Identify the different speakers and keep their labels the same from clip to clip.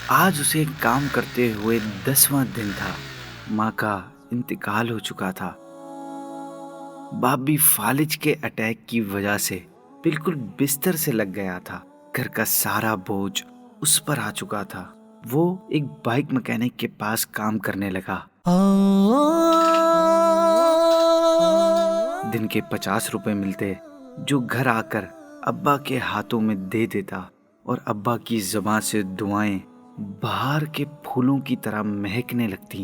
Speaker 1: آج اسے کام کرتے ہوئے 10واں دن تھا۔ ماں کا انتقال ہو چکا تھا۔ باپ بھی فالج کے اٹیک کی وجہ سے بالکل بستر سے لگ گیا تھا۔ گھر کا سارا بوجھ اس پر آ چکا تھا۔ وہ ایک بائک مکینک کے پاس کام کرنے لگا۔ دن کے 50 روپے ملتے جو گھر آ کر ابا کے ہاتھوں میں دے دیتا، اور ابا کی زبان سے دعائیں باہر کے پھولوں کی طرح مہکنے لگتی۔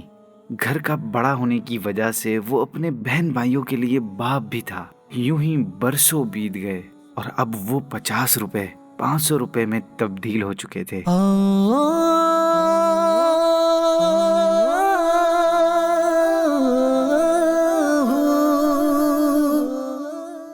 Speaker 1: گھر کا بڑا ہونے کی وجہ سے وہ اپنے بہن بھائیوں کے لیے باپ بھی تھا۔ یوں ہی برسوں بیت گئے اور اب وہ 50 روپے 500 روپے میں تبدیل ہو چکے تھے۔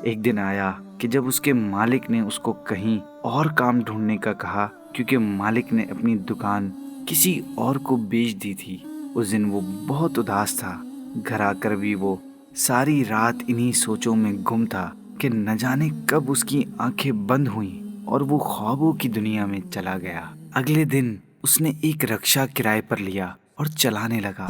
Speaker 1: ایک دن آیا کہ جب اس کے مالک نے اس کو کہیں اور کام ڈھونڈنے کا کہا، کیونکہ مالک نے اپنی دکان کسی اور کو بیچ دی تھی۔ اس دن وہ بہت اداس تھا۔ گھر آ کر بھی وہ ساری رات انہی سوچوں میں گم تھا کہ نہ جانے کب اس کی آنکھیں بند ہوئیں اور وہ خوابوں کی دنیا میں چلا گیا۔ اگلے دن اس نے ایک رکشہ کرائے پر لیا اور چلانے لگا۔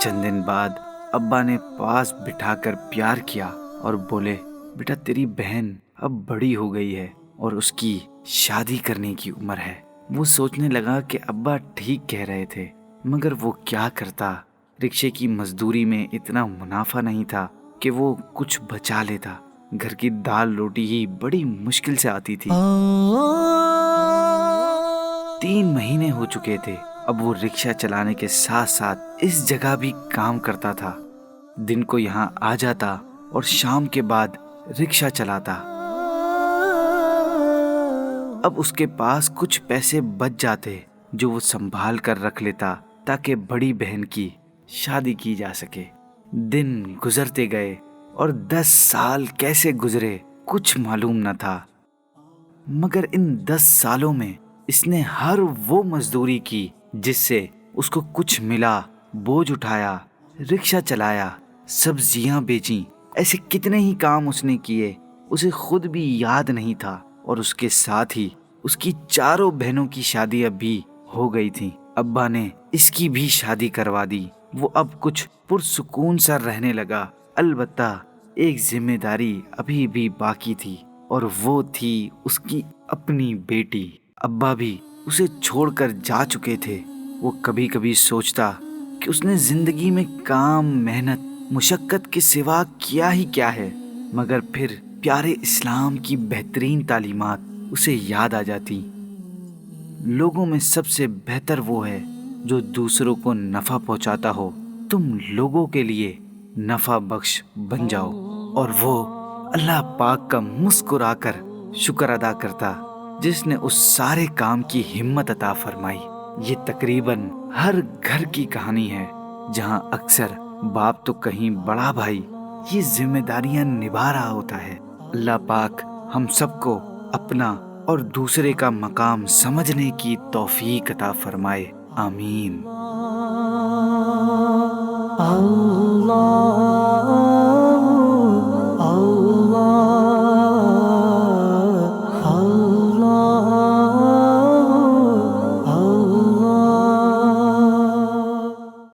Speaker 1: چند دن بعد ابا نے پاس بٹھا کر پیار کیا اور بولے، بیٹا تیری بہن اب بڑی ہو گئی ہے اور اس کی شادی کرنے کی عمر ہے۔ وہ سوچنے لگا کہ ابا ٹھیک کہہ رہے تھے، مگر وہ کیا کرتا؟ رکشے کی مزدوری میں اتنا منافع نہیں تھا کہ وہ کچھ بچا لیتا۔ گھر کی دال روٹی ہی بڑی مشکل سے آتی تھی۔ 3 مہینے ہو چکے تھے۔ اب وہ رکشہ چلانے کے ساتھ ساتھ اس جگہ بھی کام کرتا تھا۔ دن کو یہاں آ جاتا اور شام کے بعد رکشہ چلاتا۔ اب اس کے پاس کچھ پیسے بچ جاتے جو وہ سنبھال کر رکھ لیتا تاکہ بڑی بہن کی شادی کی جا سکے۔ دن گزرتے گئے اور 10 سال کیسے گزرے کچھ معلوم نہ تھا، مگر ان 10 سالوں میں اس نے ہر وہ مزدوری کی جس سے اس کو کچھ ملا۔ بوجھ اٹھایا، رکشہ چلایا، سبزیاں بیچیں، ایسے کتنے ہی کام اس نے کیے، اسے خود بھی یاد نہیں تھا۔ اور اس کے ساتھ ہی اس کی 4 بہنوں کی شادیاں بھی ہو گئی تھیں۔ ابا نے اس کی بھی شادی کروا دی۔ وہ اب کچھ پرسکون سا رہنے لگا۔ البتہ ایک ذمہ داری ابھی بھی باقی تھی، اور وہ تھی اس کی اپنی بیٹی۔ ابا بھی اسے چھوڑ کر جا چکے تھے۔ وہ کبھی کبھی سوچتا کہ اس نے زندگی میں کام، محنت، مشقت کے سوا کیا ہی کیا ہے، مگر پھر پیارے اسلام کی بہترین تعلیمات اسے یاد آ جاتی۔ لوگوں میں سب سے بہتر وہ ہے جو دوسروں کو نفع پہنچاتا ہو۔ تم لوگوں کے لیے نفع بخش بن جاؤ، اور وہ اللہ پاک کا مسکرا کر شکر ادا کرتا جس نے اس سارے کام کی ہمت عطا فرمائی۔ یہ تقریباً ہر گھر کی کہانی ہے جہاں اکثر باپ تو کہیں بڑا بھائی یہ ذمہ داریاں نبھا رہا ہوتا ہے۔ اللہ پاک ہم سب کو اپنا اور دوسرے کا مقام سمجھنے کی توفیق عطا فرمائے، آمین۔